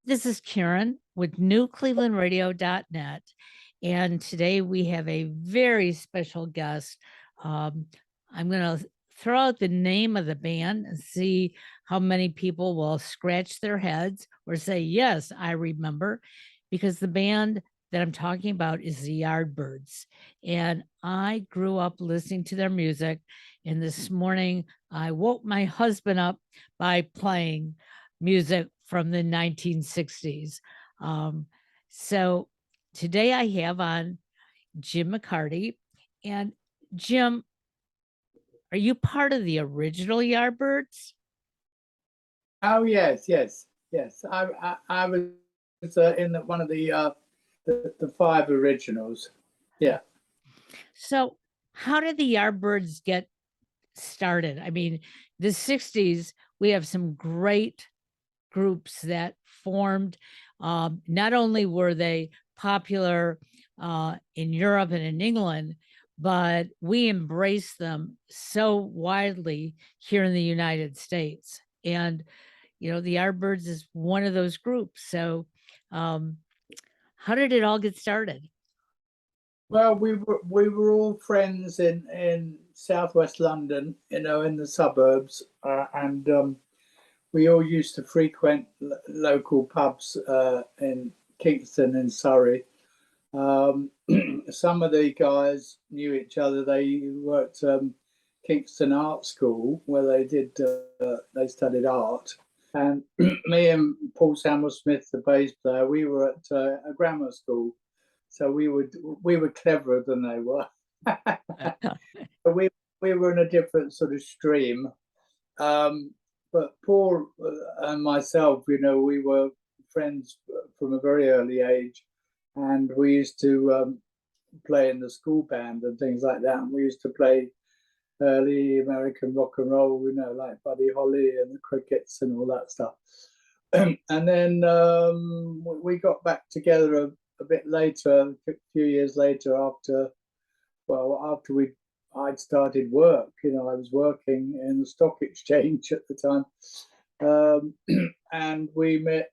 This is Karen with newclevelandradio.net. And today we have a very special guest. Um, I'm going to throw out the name of the band and see how many people will scratch their heads or say, yes, I remember, because the band that I'm talking about is the Yardbirds. And I grew up listening to their music. And this morning I woke my husband up by playing music from the 1960s. Um, so today I have on Jim McCarty. And Jim, are you part of the original Yardbirds? Oh yes, yes, yes. I was in one of the five originals. Yeah. So how did the Yardbirds get started? I mean, the 60s, we have some great groups that formed. Not only were they popular in Europe and in England, but we embraced them so widely here in the United States. And, the Yardbirds is one of those groups. So, um, how did it all get started? Well, we were all friends in southwest London, in the suburbs, and we all used to frequent local pubs in Kingston and Surrey. Um, some of the guys knew each other. They worked Kingston Art School where they studied art. And me and Paul Samuel Smith, the bass player, we were at a grammar school, so we were cleverer than they were. we we were in a different sort of stream. Um, but Paul and myself, we were friends from a very early age, and we used to play in the school band and things like that. And we used to play early American rock and roll, like Buddy Holly and the Crickets and all that stuff. And then we got back together a bit later, a few years later, after I'd started work. I was working in the stock exchange at the time. And we met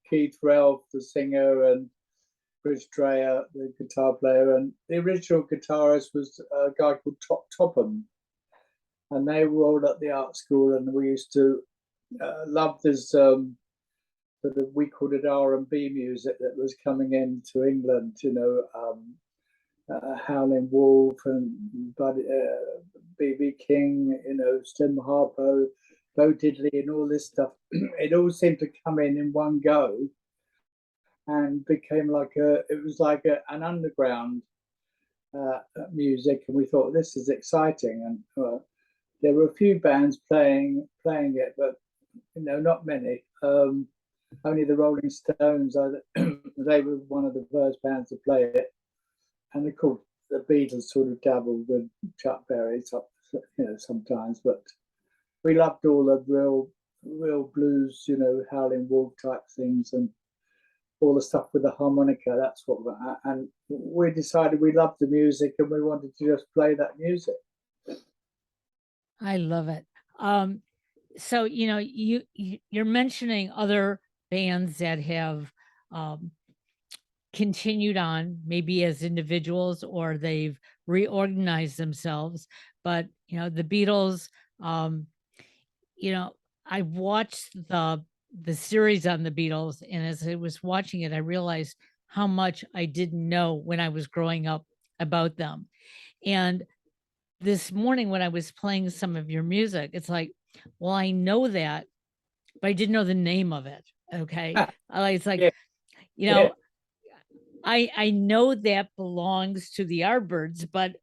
Keith Relf, the singer, and Chris Dreyer, the guitar player, and the original guitarist was a guy called Topham, and they were all at the art school, and we used to love this sort of, we called it R&B music that was coming into England. Howlin' Wolf and B.B. King, Slim Harpo, Bo Diddley, and all this stuff. It all seemed to come in one go, and became it was like an underground music, and we thought this is exciting. And there were a few bands playing it, but not many. Only the Rolling Stones, they were one of the first bands to play it, and of course the Beatles sort of dabbled with Chuck Berry, sometimes. But we loved all the real blues, Howlin' Wolf type things, and all the stuff with the harmonica. That's what. And we decided we loved the music and we wanted to just play that music. I love it. So you're mentioning other bands that have continued on, maybe as individuals, or they've reorganized themselves. But the Beatles, I watched the series on the Beatles, and as I was watching it, I realized how much I didn't know when I was growing up about them. And this morning when I was playing some of your music, it's like, well, I know that, but I didn't know the name of it. Okay. It's like, Yeah. Yeah. I know that belongs to the Yardbirds, but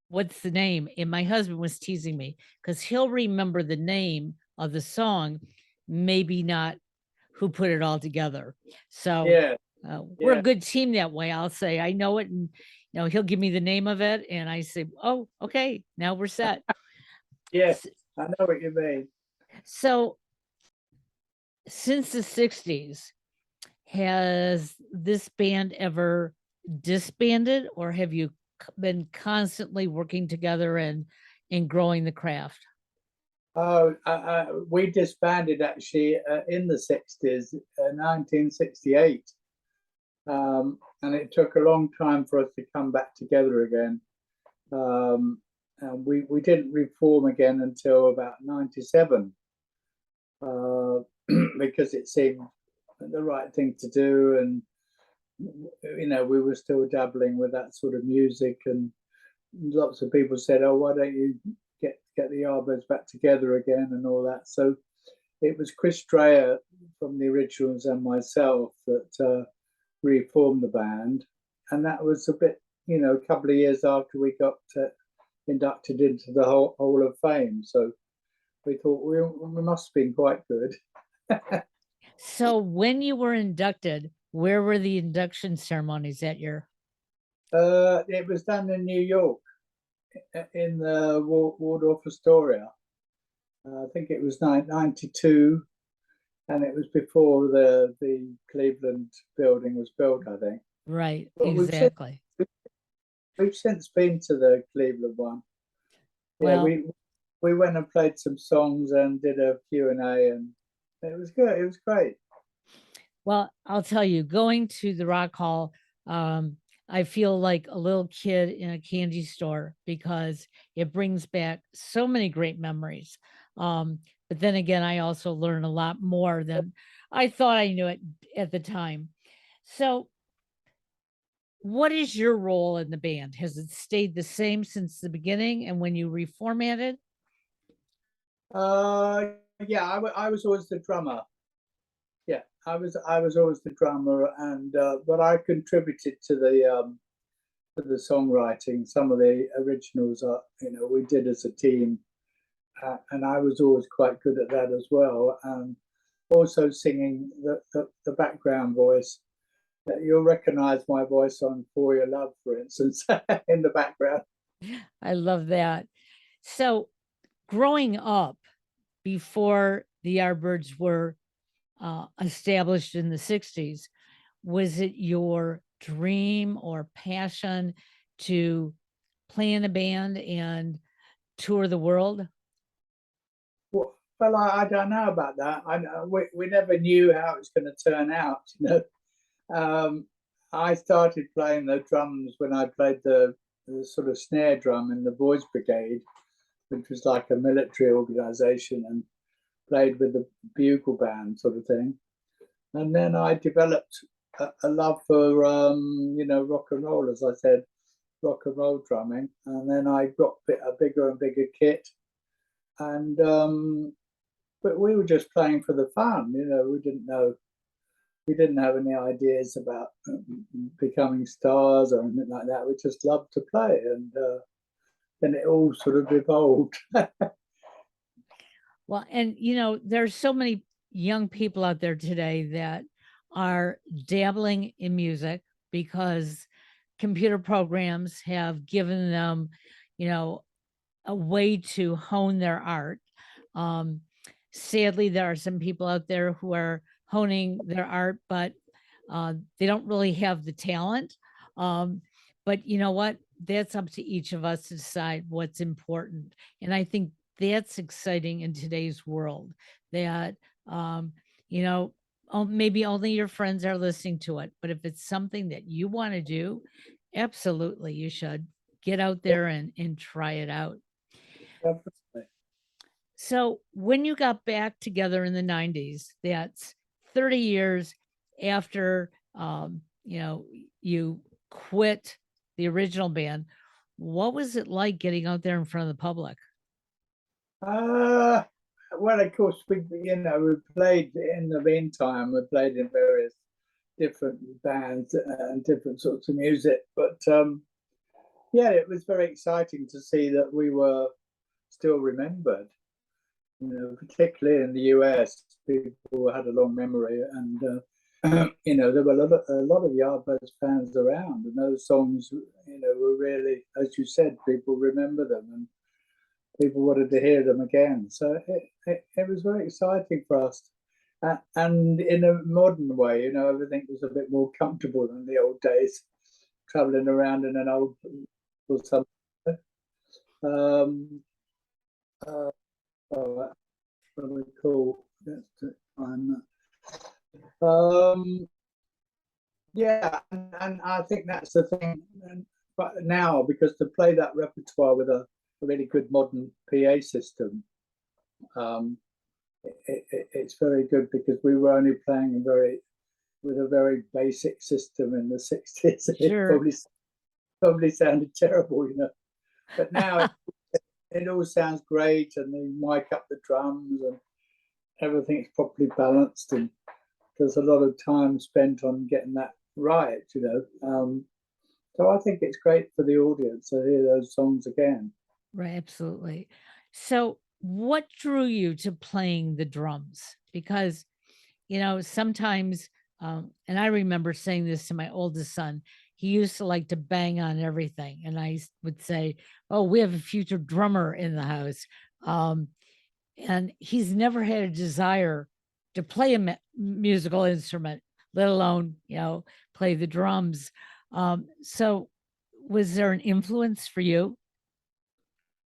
what's the name? And my husband was teasing me because he'll remember the name of the song, maybe not who put it all together. So Yeah. we're a good team that way. I'll say I know it, and he'll give me the name of it, and I say, "Oh, okay, now we're set." Yes, I know what you mean. So, since the '60s, has this band ever disbanded, or have you been constantly working together and growing the craft? We disbanded actually in the 60s, 1968. And it took a long time for us to come back together again. And we didn't reform again until about 97, because it seemed the right thing to do. And, we were still dabbling with that sort of music. And lots of people said, oh, why don't you get the Yardbirds back together again and all that. So it was Chris Dreyer from the originals and myself that reformed the band. And that was a bit, a couple of years after we got inducted into the Hall of Fame. So we thought we must have been quite good. So when you were inducted, where were the induction ceremonies that year? It was done in New York, in the Waldorf Astoria. I think it was 92, and it was before the Cleveland building was built, I think. Right, But exactly. We've since been to the Cleveland one. Well, yeah, we went and played some songs and did a Q&A, and it was good. It was great. Well, I'll tell you, going to the Rock Hall, I feel like a little kid in a candy store because it brings back so many great memories. But then again, I also learn a lot more than I thought I knew it at the time. So, what is your role in the band? Has it stayed the same since the beginning and when you reformatted? Yeah, I was always the drummer. Yeah, I was always the drummer, and but I contributed to the songwriting. Some of the originals are, we did as a team, and I was always quite good at that as well. And also singing the background voice. You'll recognize my voice on For Your Love, for instance, in the background. I love that. So, growing up before the Yardbirds were established in the 60s, was it your dream or passion to play in a band and tour the world? Well, I don't know about that. We never knew how it was going to turn out. I started playing the drums when I played the sort of snare drum in the Boys Brigade, which was like a military organization, and played with the bugle band sort of thing. And then I developed a love for rock and roll, as I said, rock and roll drumming. And then I got a bigger and bigger kit, and but we were just playing for the fun. We didn't have any ideas about becoming stars or anything like that. We just loved to play, and then it all sort of evolved. Well, and there's so many young people out there today that are dabbling in music because computer programs have given them, a way to hone their art. Sadly, there are some people out there who are honing their art, but they don't really have the talent. But you know what? That's up to each of us to decide what's important. And I think that's exciting in today's world that, maybe only your friends are listening to it. But if it's something that you want to do, absolutely, you should get out there and try it out. So when you got back together in the 90s, that's 30 years after, you quit the original band. What was it like getting out there in front of the public? Well, of course, we played in the meantime. We played in various different bands and different sorts of music. But yeah, it was very exciting to see that we were still remembered. Particularly in the US, people had a long memory, and there were a lot of Yardbirds fans around, and those songs, were really, as you said, people remember them, and people wanted to hear them again. So it was very exciting for us. And in a modern way, everything was a bit more comfortable than the old days, traveling around in an old or something. Oh, that's really cool. Let's find that. Yeah, and I think that's the thing. But now, because to play that repertoire with a really good modern PA system, um, it's very good because we were only playing with a very basic system in the 60s. It Sure. probably sounded terrible, you know. But now it all sounds great, and they mic up the drums, and everything's properly balanced, and there's a lot of time spent on getting that right, you know. So I think it's great for the audience to hear those songs again. Right, absolutely. So, what drew you to playing the drums? Because, sometimes, and I remember saying this to my oldest son, he used to like to bang on everything. And I would say, "Oh, we have a future drummer in the house." Um, and he's never had a desire to play a musical instrument, let alone, play the drums. So, was there an influence for you?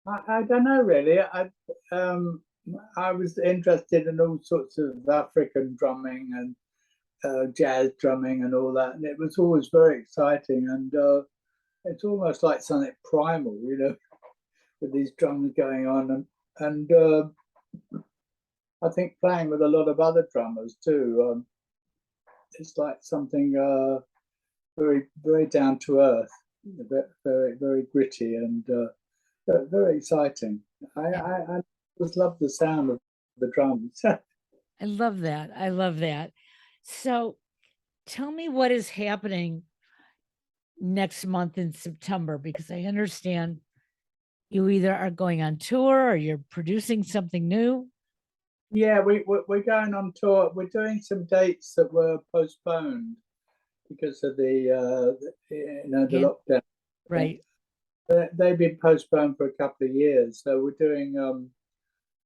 I don't know really. I was interested in all sorts of African drumming and jazz drumming and all that, and it was always very exciting. And it's almost like something primal, you know, with these drums going on. And I think playing with a lot of other drummers too. It's like something very, very down to earth, very, very gritty and very exciting. I just love the sound of the drums. I love that. I love that. So tell me what is happening next month in September, because I understand you either are going on tour or you're producing something new. Yeah, we're going on tour. We're doing some dates that were postponed because of the And lockdown. right. They've been postponed for a couple of years. So we're doing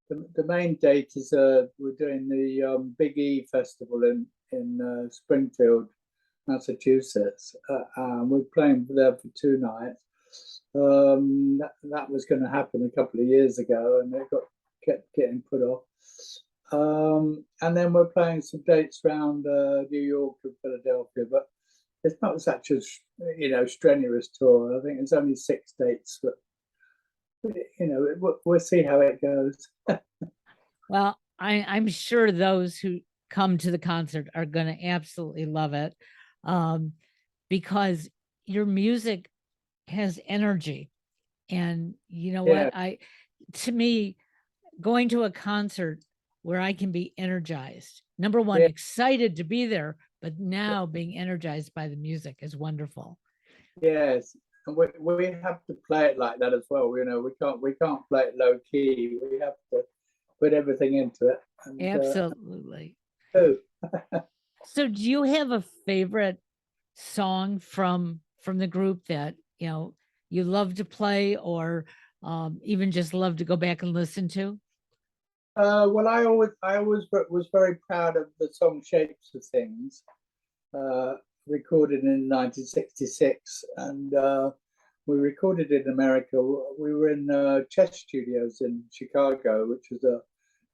the main date is we're doing the Big E Festival in Springfield, Massachusetts. We're playing there for 2 nights. That was going to happen a couple of years ago, and it kept getting put off. And then we're playing some dates around New York and Philadelphia, but it's not such a strenuous tour. I think it's only 6 dates, but we'll see how it goes. Well, I'm sure those who come to the concert are going to absolutely love it, because your music has energy. And you know Yeah, what? To me, going to a concert where I can be energized, number one, yeah, excited to be there, but now being energized by the music is wonderful. yes. And we have to play it like that as well. You know, we can't play it low key. We have to put everything into it. And Absolutely. oh, So do you have a favorite song from the group that, you love to play, or even just love to go back and listen to? well, I always was very proud of the song "Shapes of Things," uh, recorded in 1966, and we recorded it in America. We were in Chess Studios in Chicago, which was a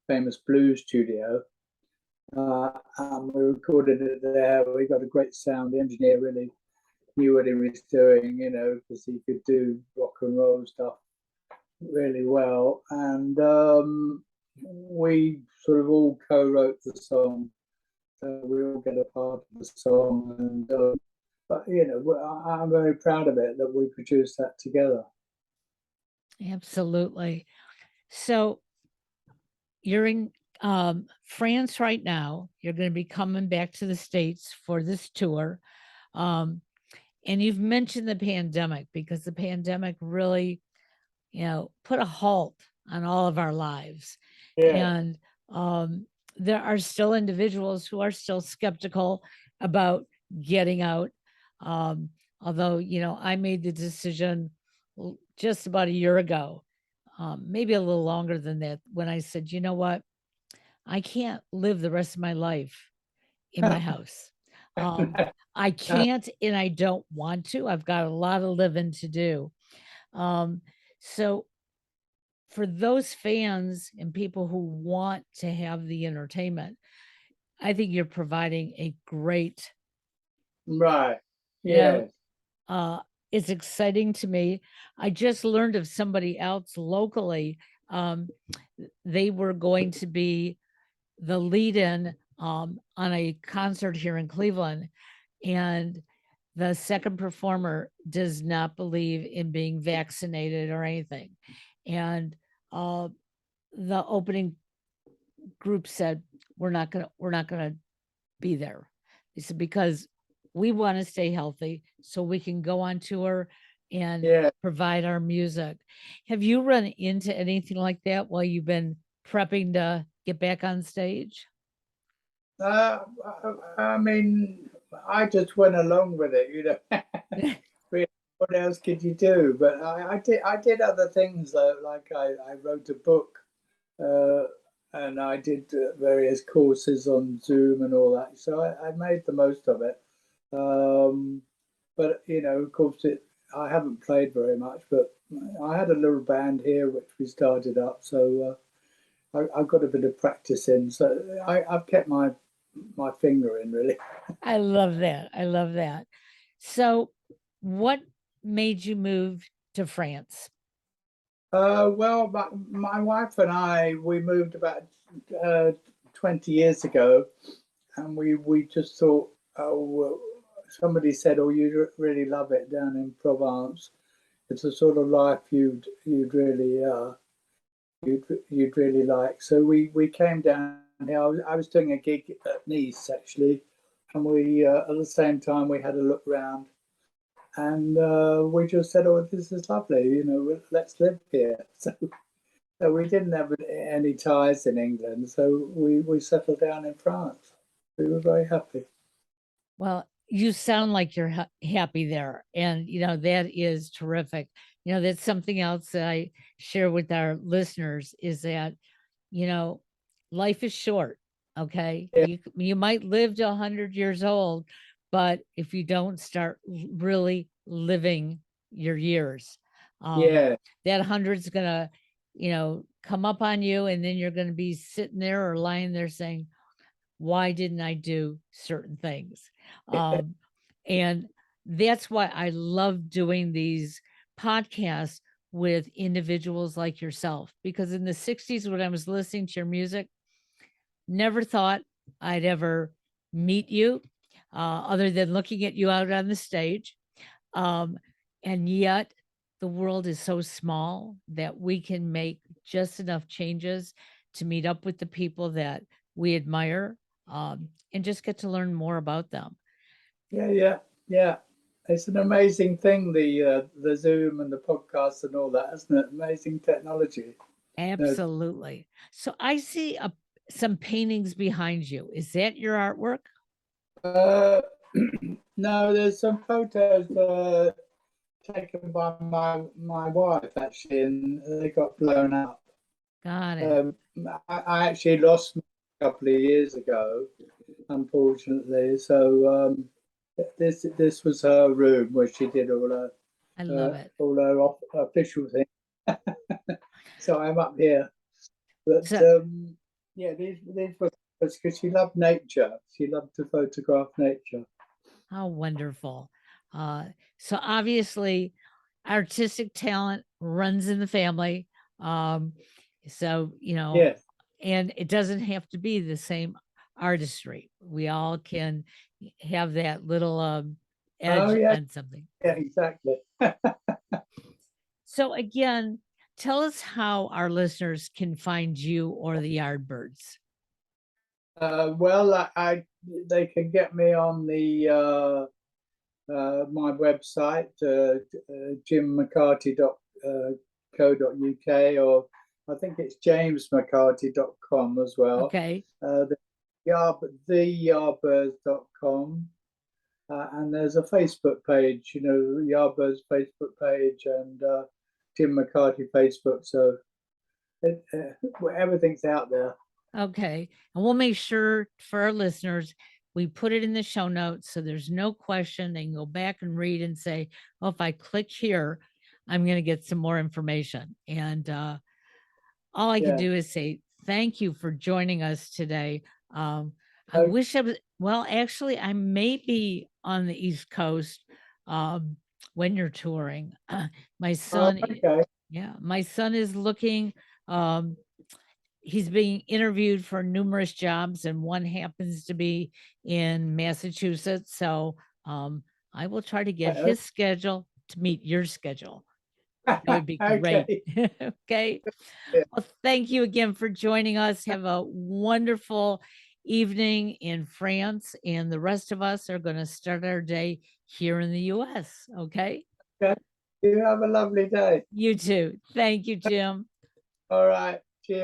famous blues studio. We recorded it there. We got a great sound. The engineer really knew what he was doing, you know, because he could do rock and roll stuff really well. And we sort of all co-wrote the song, so we all get a part of the song. And but I'm very proud of it that we produced that together. Absolutely. So you're in France right now. You're going to be coming back to the States for this tour. Um, and you've mentioned the pandemic, because the pandemic really, put a halt on all of our lives. Yeah, And there are still individuals who are still skeptical about getting out. Although, I made the decision just about a year ago, maybe a little longer than that, when I said, you know what? I can't live the rest of my life in my house. I can't, and I don't want to. I've got a lot of living to do. So for those fans and people who want to have the entertainment, I think you're providing a great, Right. you know, Yes. it's exciting to me. I just learned of somebody else locally. Um, they were going to be the lead-in on a concert here in Cleveland, and the second performer does not believe in being vaccinated or anything. And uh, the opening group said, we're not gonna be there. They said, because we want to stay healthy so we can go on tour and Yeah. provide our music. Have you run into anything like that while you've been prepping to get back on stage? Uh, I mean, I just went along with it, you know. Really, what else could you do? But I did other things though, like I wrote a book, uh, and I did various courses on Zoom and all that. So I made the most of it. Um, but you know, of course, I haven't played very much, but I had a little band here which we started up, so I've got a bit of practice in. So I've kept my finger in really. I love that. I love that. So, what made you move to France? Well, my wife and I, we moved about uh, 20 years ago, and we just thought, oh, well, somebody said, oh, you really love it down in Provence. It's a sort of life you'd really like. So we came down here. I was doing a gig at Nice actually, and we at the same time we had a look round, and we just said, oh, this is lovely. You know, let's live here. So we didn't have any ties in England, so we settled down in France. We were very happy. Well, you sound like you're happy there. And, that is terrific. That's something else that I share with our listeners is that, you know, life is short. Okay. Yeah, You might live to 100 years old, but if you don't start really living your years, um, yeah, that 100's going to, come up on you. And then you're going to be sitting there or lying there saying, why didn't I do certain things? Um, and that's why I love doing these podcasts with individuals like yourself, because in the 60s, when I was listening to your music, never thought I'd ever meet you other than looking at you out on the stage. Um, and yet, the world is so small that we can make just enough changes to meet up with the people that we admire and just get to learn more about them. yeah. It's an amazing thing, the Zoom and the podcast and all that, isn't it? Amazing technology. Uh, Absolutely. So I see some paintings behind you. Is that your artwork? uh, no, there's some photos taken by my wife actually, and they got blown up. Got it. Um, I actually lost mine a couple of years ago, unfortunately. So this was her room where she did I love it. all her official things. So I'm up here, but So, yeah, these were because she loved nature. She loved to photograph nature. how wonderful. Uh, so obviously, artistic talent runs in the family. Um, so, Yes, and it doesn't have to be the same artistry. We all can have that little oh edge yeah, on something. yeah, exactly. So again, tell us how our listeners can find you or the Yardbirds. Well, they can get me on the my website, jimmccarty.co.uk, or I think it's jamesmccarty.com as well. Okay. Yardbirds.com. And there's a Facebook page, you know, Yardbirds Facebook page and Jim McCarty Facebook. So everything's out there. Okay. And we'll make sure for our listeners, we put it in the show notes so there's no question. They can go back and read and say, oh, if I click here, I'm going to get some more information. And all I can Yeah. do is say thank you for joining us today. I Okay. wish I was, well, actually, I may be on the East Coast when you're touring. My son, Okay. yeah, my son is looking. Um, he's being interviewed for numerous jobs, and one happens to be in Massachusetts. So I will try to get his schedule to meet your schedule. That would be great. Okay. Okay. Yeah. Well, thank you again for joining us. Have a wonderful evening in France, and the rest of us are going to start our day here in the US. Okay. Okay. You have a lovely day. You too. Thank you, Jim. All right. Cheers.